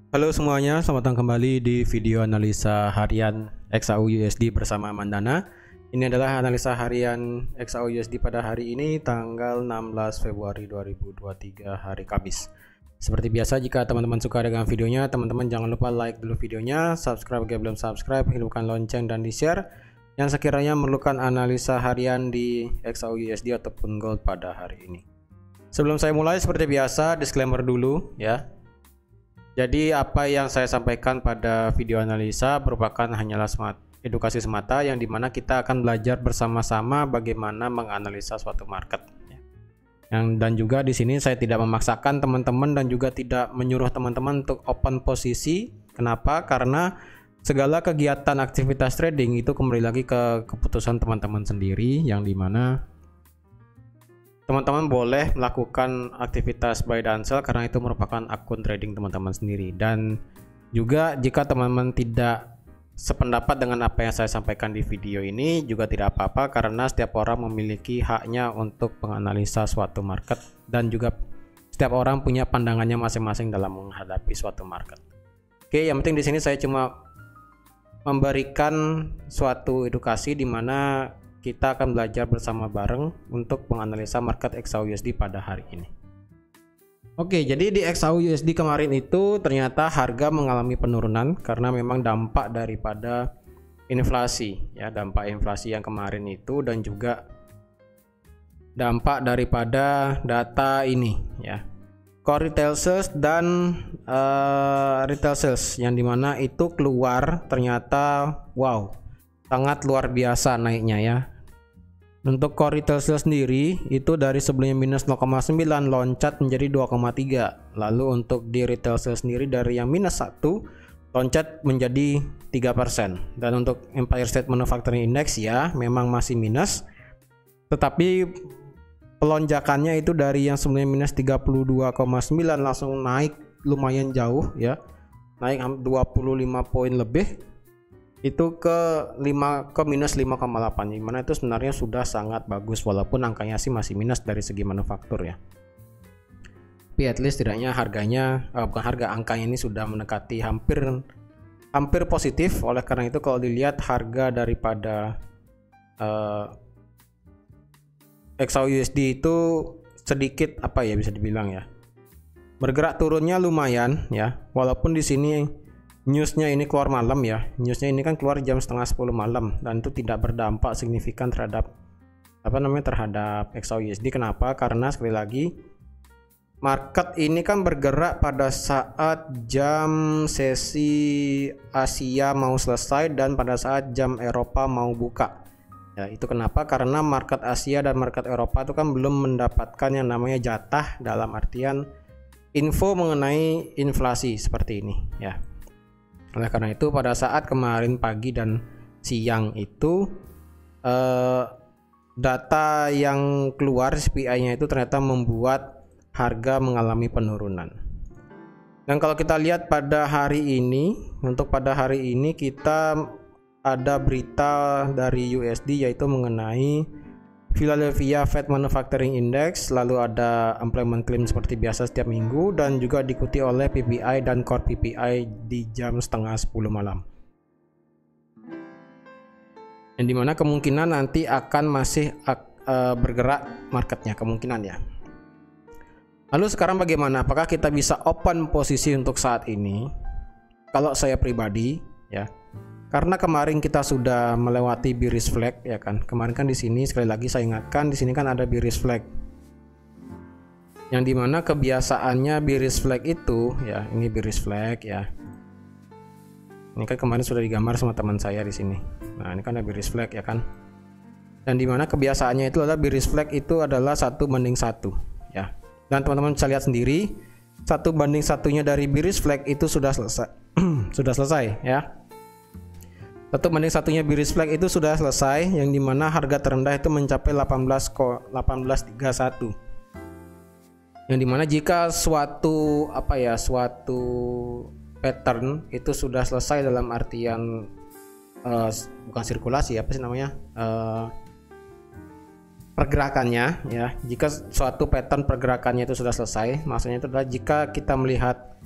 Halo semuanya, selamat datang kembali di video analisa harian XAU USD bersama Mandana. Ini adalah analisa harian XAU USD pada hari ini tanggal 16 Februari 2023 hari Kamis. Seperti biasa, jika teman-teman suka dengan videonya, teman-teman jangan lupa like dulu videonya, subscribe jika belum subscribe, hidupkan lonceng dan di-share yang sekiranya memerlukan analisa harian di XAU USD ataupun gold pada hari ini. Sebelum saya mulai, seperti biasa, disclaimer dulu ya. Jadi apa yang saya sampaikan pada video analisa merupakan hanyalah edukasi semata yang dimana kita akan belajar bersama-sama bagaimana menganalisa suatu market. Dan juga di sini saya tidak memaksakan teman-teman dan juga tidak menyuruh teman-teman untuk open posisi. Kenapa? Karena segala kegiatan aktivitas trading itu kembali lagi ke keputusan teman-teman sendiri, yang dimana teman-teman boleh melakukan aktivitas buy dan sell karena itu merupakan akun trading teman-teman sendiri. Dan juga jika teman-teman tidak sependapat dengan apa yang saya sampaikan di video ini juga tidak apa-apa, karena setiap orang memiliki haknya untuk menganalisa suatu market dan juga setiap orang punya pandangannya masing-masing dalam menghadapi suatu market. Oke, yang penting di sini saya cuma memberikan suatu edukasi di mana kita akan belajar bersama bareng untuk menganalisa market XAU USD pada hari ini. Oke, jadi di XAU USD kemarin itu ternyata harga mengalami penurunan karena memang dampak daripada inflasi ya, dampak inflasi yang kemarin itu, dan juga dampak daripada data ini ya, core retail sales dan retail sales, yang dimana itu keluar ternyata wow, sangat luar biasa naiknya ya. Untuk core retail sales sendiri itu dari sebelumnya minus 0,9 loncat menjadi 2,3. Lalu untuk di retail sales sendiri dari yang minus 1 loncat menjadi 3%. Dan untuk Empire State Manufacturing Index ya memang masih minus, tetapi pelonjakannya itu dari yang sebelumnya minus 32,9 langsung naik lumayan jauh ya, naik 25 poin lebih itu ke minus 5,8, dimana itu sebenarnya sudah sangat bagus walaupun angkanya sih masih minus dari segi manufaktur ya. Tapi at least tidaknya harganya bukan harga, angkanya ini sudah mendekati hampir positif. Oleh karena itu kalau dilihat harga daripada XAU USD itu sedikit apa ya, bisa dibilang ya, bergerak turunnya lumayan ya, walaupun di sini newsnya ini keluar malam ya. Newsnya ini kan keluar jam setengah 10 malam dan itu tidak berdampak signifikan terhadap terhadap XAU USD. Kenapa? Karena sekali lagi market ini kan bergerak pada saat jam sesi Asia mau selesai dan pada saat jam Eropa mau buka. Ya, itu kenapa? Karena market Asia dan market Eropa itu kan belum mendapatkan yang namanya jatah, dalam artian info mengenai inflasi seperti ini ya. Oleh karena itu pada saat kemarin pagi dan siang itu data yang keluar CPI-nya itu ternyata membuat harga mengalami penurunan. Dan kalau kita lihat pada hari ini, untuk pada hari ini kita ada berita dari USD yaitu mengenai Philadelphia Fed Manufacturing Index, lalu ada employment claim seperti biasa setiap minggu, dan juga diikuti oleh PPI dan core PPI di jam setengah 10 malam. Yang dimana kemungkinan nanti akan masih bergerak marketnya, kemungkinan ya. Lalu sekarang bagaimana? Apakah kita bisa open posisi untuk saat ini? Kalau saya pribadi ya, karena kemarin kita sudah melewati bearish flag ya kan. Kemarin kan di sini sekali lagi saya ingatkan, di sini kan ada bearish flag. Yang dimana kebiasaannya bearish flag itu ya, ini bearish flag ya. Ini kan kemarin sudah digambar sama teman saya di sini. Nah, ini kan ada bearish flag ya kan. Dan dimana kebiasaannya itu adalah bearish flag itu adalah 1:1 ya. Dan teman-teman bisa lihat sendiri 1:1 dari bearish flag itu sudah selesai. Sudah selesai ya. 1:1 bearish flag itu sudah selesai, yang dimana harga terendah itu mencapai 18.31. Yang dimana jika suatu suatu pattern itu sudah selesai dalam artian bukan sirkulasi, pergerakannya ya. Jika suatu pattern pergerakannya itu sudah selesai, maksudnya itu adalah jika kita melihat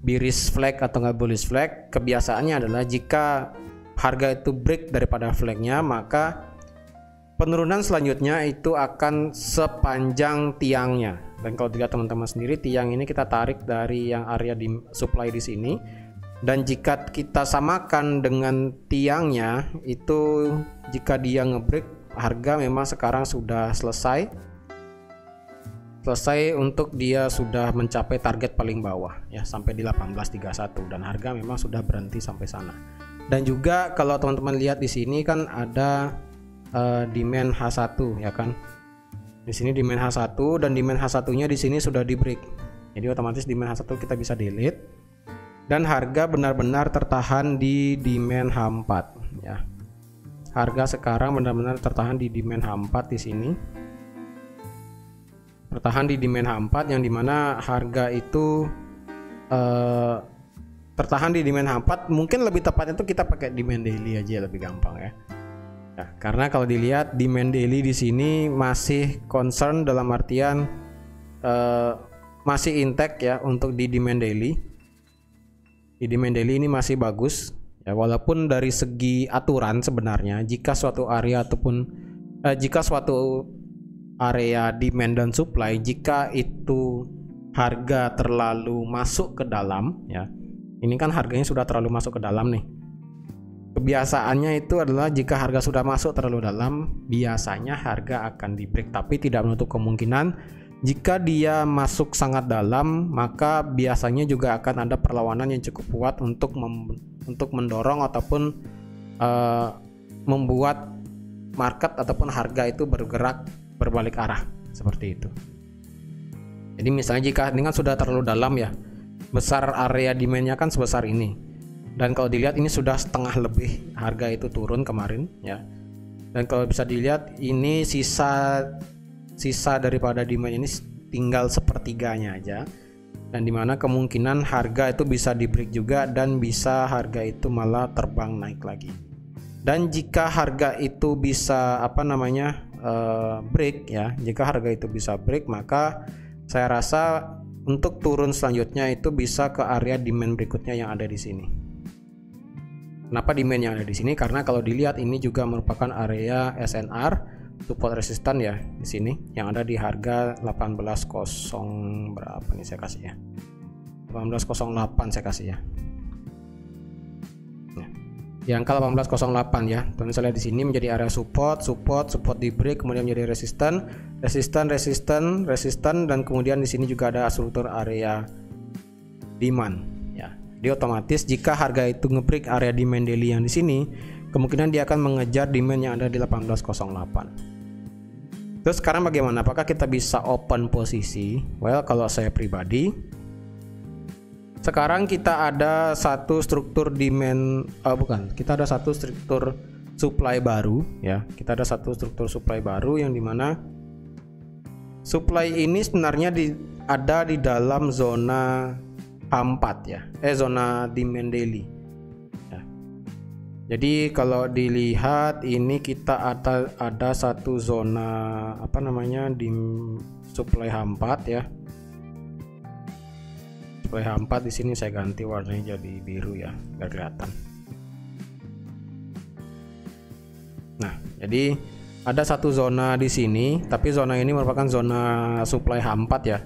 bearish flag atau nggak bullish flag, kebiasaannya adalah jika harga itu break daripada flagnya, maka penurunan selanjutnya itu akan sepanjang tiangnya. Dan kalau dilihat teman-teman sendiri, tiang ini kita tarik dari yang area di supply di sini. Dan jika kita samakan dengan tiangnya, itu jika dia ngebreak, harga memang sekarang sudah selesai untuk dia sudah mencapai target paling bawah ya, sampai di 18.31, dan harga memang sudah berhenti sampai sana. Dan juga kalau teman-teman lihat di sini kan ada demand H1 ya kan. Di sini demand H1, dan demand H1-nya di sini sudah di break. Jadi otomatis demand H1 kita bisa delete, dan harga benar-benar tertahan di demand H4 ya. Harga sekarang benar-benar tertahan di demand H4 di sini. Tertahan di demand H4, yang dimana harga itu tertahan di demand H4. Mungkin lebih tepatnya itu kita pakai demand daily aja, lebih gampang ya. Nah, karena kalau dilihat demand daily di sini masih concern, dalam artian masih intact ya untuk di demand daily. Di demand daily ini masih bagus ya, walaupun dari segi aturan sebenarnya jika suatu area area demand dan supply, jika itu harga terlalu masuk ke dalam ya, ini kan harganya sudah terlalu masuk ke dalam nih. Kebiasaannya itu adalah jika harga sudah masuk terlalu dalam, biasanya harga akan di break, tapi tidak menutup kemungkinan jika dia masuk sangat dalam, maka biasanya juga akan ada perlawanan yang cukup kuat untuk mendorong ataupun membuat market ataupun harga itu bergerak berbalik arah seperti itu. Jadi misalnya jika ini kan sudah terlalu dalam ya, besar area demandnya kan sebesar ini, dan kalau dilihat ini sudah setengah lebih harga itu turun kemarin ya. Dan kalau bisa dilihat ini sisa daripada demand ini tinggal sepertiganya aja, dan dimana kemungkinan harga itu bisa di break juga, dan bisa harga itu malah terbang naik lagi. Dan jika harga itu bisa break ya, jika harga itu bisa break, maka saya rasa untuk turun selanjutnya itu bisa ke area demand berikutnya yang ada di sini. Kenapa demand yang ada di sini? Karena kalau dilihat ini juga merupakan area SNR, support resistan ya di sini, yang ada di harga 18.0 berapa nih saya kasih ya, 18.08 saya kasih ya. Di angka 18.08 ya. Dan saya lihat di sini menjadi area support di break, kemudian menjadi resisten, dan kemudian di sini juga ada struktur area demand ya. Jadi otomatis jika harga itu nge-break area demand daily yang di sini, kemungkinan dia akan mengejar demand yang ada di 18.08. Terus sekarang bagaimana? Apakah kita bisa open posisi? Well, kalau saya pribadi, sekarang kita ada satu struktur demand, kita ada satu struktur supply baru ya. Kita ada satu struktur supply baru yang dimana supply ini sebenarnya ada di dalam zona H4 ya, zona demand daily ya. Jadi kalau dilihat ini kita ada satu zona di supply H4 ya. Supply H4 di sini saya ganti warnanya jadi biru ya, biar kelihatan. Nah, jadi ada satu zona di sini, tapi zona ini merupakan zona supply H4 ya.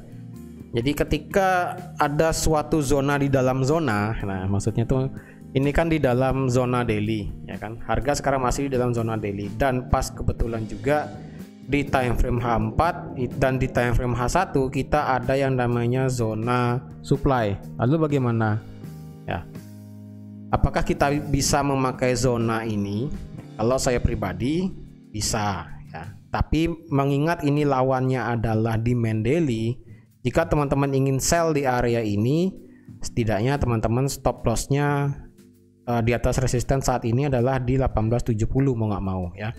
Jadi ketika ada suatu zona di dalam zona, nah maksudnya tuh ini kan di dalam zona daily ya kan. Harga sekarang masih di dalam zona daily, dan pas kebetulan juga di time frame H4 dan di time frame H1 kita ada yang namanya zona supply. Lalu bagaimana ya? Apakah kita bisa memakai zona ini? Kalau saya pribadi bisa ya. Tapi mengingat ini lawannya adalah demand daily, jika teman-teman ingin sell di area ini, setidaknya teman-teman stop lossnya di atas resisten saat ini adalah di 18.70 mau nggak mau ya.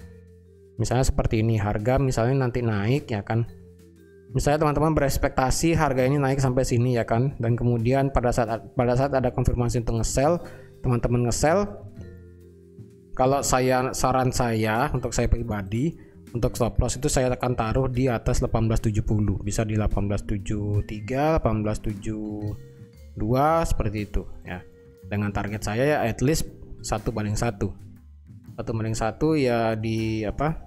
Misalnya seperti ini, harga misalnya nanti naik ya kan. Misalnya teman-teman berekspektasi harga ini naik sampai sini ya kan, dan kemudian pada saat ada konfirmasi untuk nge-sell, teman-teman nge-sell. Kalau saran saya untuk saya pribadi, untuk stop loss itu saya akan taruh di atas 18.70, bisa di 18.73, 18.75 2 seperti itu ya. Dengan target saya ya at least 1:1. 1:1 ya di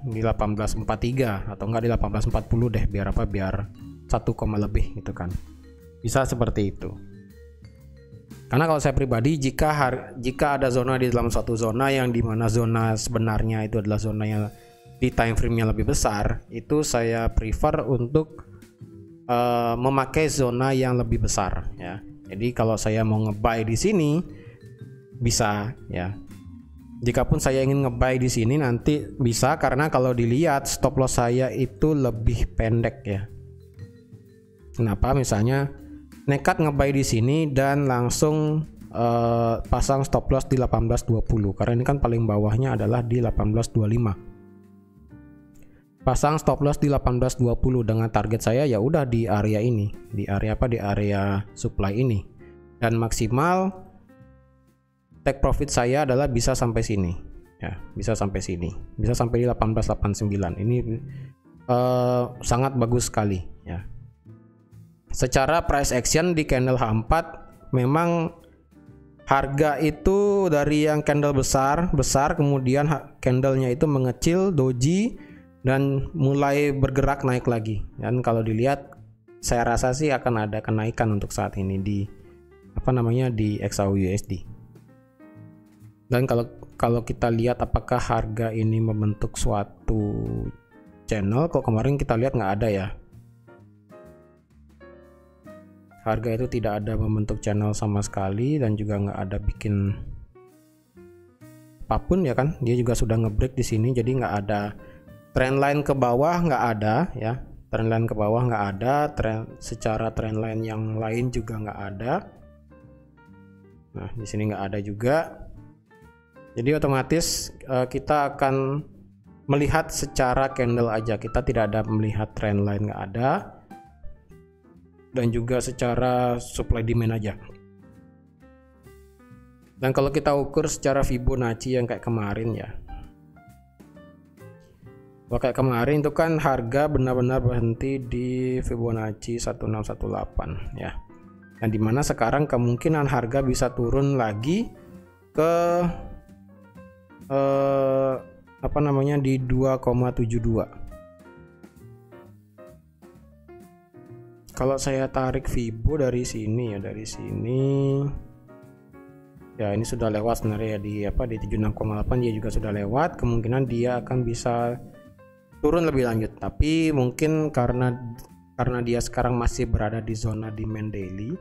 di 1843 atau enggak di 1840 deh, biar biar 1, lebih gitu kan. Bisa seperti itu. Karena kalau saya pribadi, jika ada zona di dalam suatu zona yang dimana zona sebenarnya itu adalah zona yang di time frame-nya lebih besar, itu saya prefer untuk memakai zona yang lebih besar ya. Jadi kalau saya mau nge-buy di sini bisa ya. Jikapun saya ingin nge-buy di sini nanti bisa, karena kalau dilihat stop loss saya itu lebih pendek ya. Kenapa? Misalnya nekat nge-buy di sini dan langsung pasang stop loss di 18.20, karena ini kan paling bawahnya adalah di 18.25. Pasang stop loss di 18.20 dengan target saya ya udah di area ini, di area supply ini, dan maksimal take profit saya adalah bisa sampai sini ya, bisa sampai sini, bisa sampai di 18.89. Ini sangat bagus sekali ya. Secara price action di candle H4 memang harga itu dari yang candle besar kemudian candlenya itu mengecil doji dan mulai bergerak naik lagi. Dan kalau dilihat saya rasa sih akan ada kenaikan untuk saat ini di di XAUUSD. Dan kalau kita lihat apakah harga ini membentuk suatu channel, kok kemarin kita lihat nggak ada ya. Harga itu tidak ada membentuk channel sama sekali dan juga nggak ada bikin apapun ya kan. Dia juga sudah ngebreak di sini, jadi nggak ada trendline ke bawah, nggak ada ya. Trendline ke bawah nggak ada, secara trendline yang lain juga nggak ada. Nah di sini nggak ada juga. Jadi otomatis kita akan melihat secara candle aja, kita tidak ada melihat trendline, nggak ada, dan juga secara supply demand aja. Dan kalau kita ukur secara Fibonacci yang kayak kemarin ya, kayak kemarin itu kan harga benar-benar berhenti di Fibonacci 1618 ya, dan dimana sekarang kemungkinan harga bisa turun lagi ke di 2,72. Kalau saya tarik Fibo dari sini ya, ya ini sudah lewat sebenarnya ya, di 76,8 dia juga sudah lewat. Kemungkinan dia akan bisa turun lebih lanjut, tapi mungkin karena dia sekarang masih berada di zona demand daily,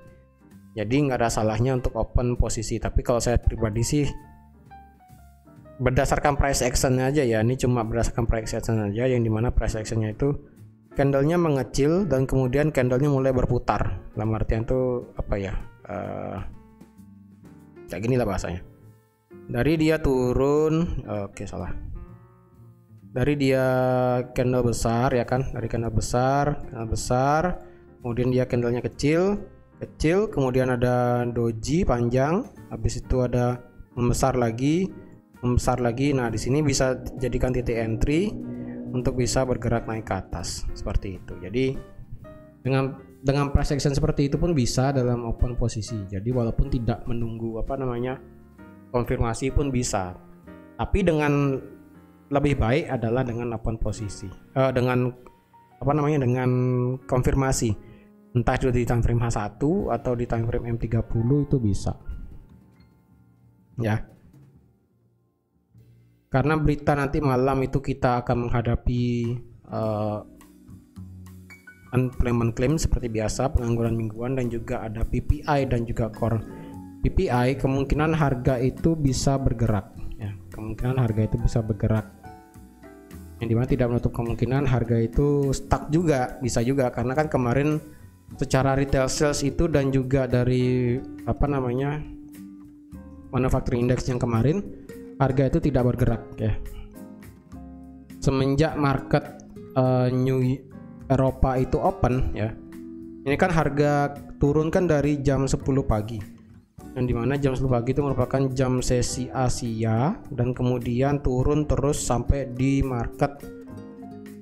jadi nggak ada salahnya untuk open posisi. Tapi kalau saya pribadi sih berdasarkan price action aja ya, ini cuma berdasarkan price action aja, yang dimana price actionnya itu candlenya mengecil dan kemudian candlenya mulai berputar. Dalam artian itu kayak gini lah bahasanya. Dari dia turun, dari dia candle besar ya kan, dari candle besar, kemudian dia candlenya kecil, kemudian ada doji panjang, habis itu ada membesar lagi. Nah di sini bisa jadikan titik entry untuk bisa bergerak naik ke atas seperti itu. Jadi dengan price action seperti itu pun bisa dalam open posisi. Jadi walaupun tidak menunggu konfirmasi pun bisa. Tapi dengan lebih baik adalah dengan open posisi. Dengan konfirmasi. Entah itu di time frame H1 atau di time frame M30 itu bisa. Ya. Karena berita nanti malam itu kita akan menghadapi unemployment claim seperti biasa, pengangguran mingguan, dan juga ada PPI dan juga core PPI. Kemungkinan harga itu bisa bergerak ya, yang dimana tidak menutup kemungkinan harga itu stuck juga, bisa juga, karena kan kemarin secara retail sales itu dan juga dari manufacturing index yang kemarin harga itu tidak bergerak ya. Semenjak market New Eropa itu open ya, ini kan harga turun kan dari jam 10 pagi, yang dimana jam 10 pagi itu merupakan jam sesi Asia, dan kemudian turun terus sampai di market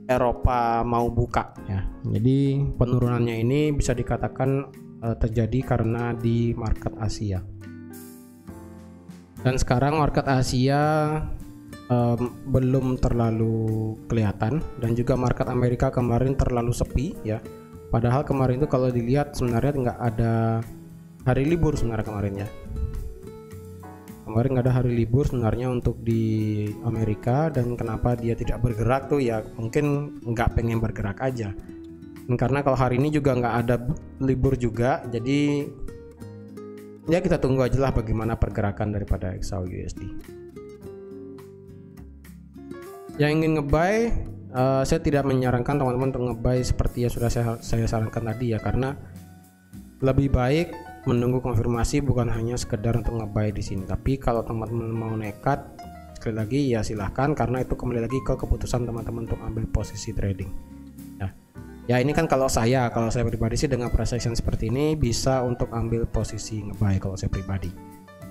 Eropa mau buka ya. Jadi penurunannya ini bisa dikatakan terjadi karena di market Asia. Dan sekarang market Asia belum terlalu kelihatan, dan juga market Amerika kemarin terlalu sepi ya. Padahal kemarin itu kalau dilihat sebenarnya nggak ada hari libur sebenarnya kemarin ya. Kemarin nggak ada hari libur sebenarnya untuk di Amerika, dan kenapa dia tidak bergerak tuh ya mungkin nggak pengen bergerak aja. Dan karena kalau hari ini juga nggak ada libur juga, jadi ya kita tunggu aja lah bagaimana pergerakan daripada XAUUSD. Yang ingin ngebuy, saya tidak menyarankan teman-teman untuk ngebuy seperti yang sudah saya sarankan tadi ya, karena lebih baik menunggu konfirmasi, bukan hanya sekedar untuk ngebuy di sini. Tapi kalau teman-teman mau nekat, sekali lagi ya silahkan, karena itu kembali lagi ke keputusan teman-teman untuk ambil posisi trading. Ya ini kan kalau saya pribadi sih dengan price action seperti ini bisa untuk ambil posisi ngebuy kalau saya pribadi.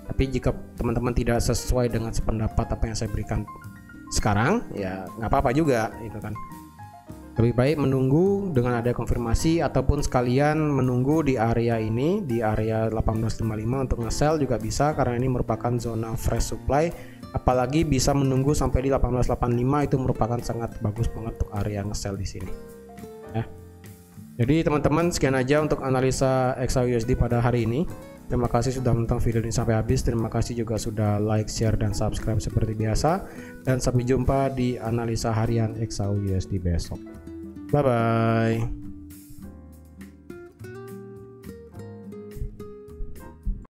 Tapi jika teman-teman tidak sesuai dengan sependapat apa yang saya berikan sekarang, ya nggak apa-apa juga itu kan. Lebih baik menunggu dengan ada konfirmasi, ataupun sekalian menunggu di area ini, di area 1855 untuk nge-sell juga bisa, karena ini merupakan zona fresh supply. Apalagi bisa menunggu sampai di 1885, itu merupakan sangat bagus banget untuk area nge-sell di sini. Ya. Jadi teman-teman, sekian aja untuk analisa XAUUSD pada hari ini. Terima kasih sudah menonton video ini sampai habis. Terima kasih juga sudah like, share, dan subscribe seperti biasa. Dan sampai jumpa di analisa harian XAUUSD besok. Bye bye.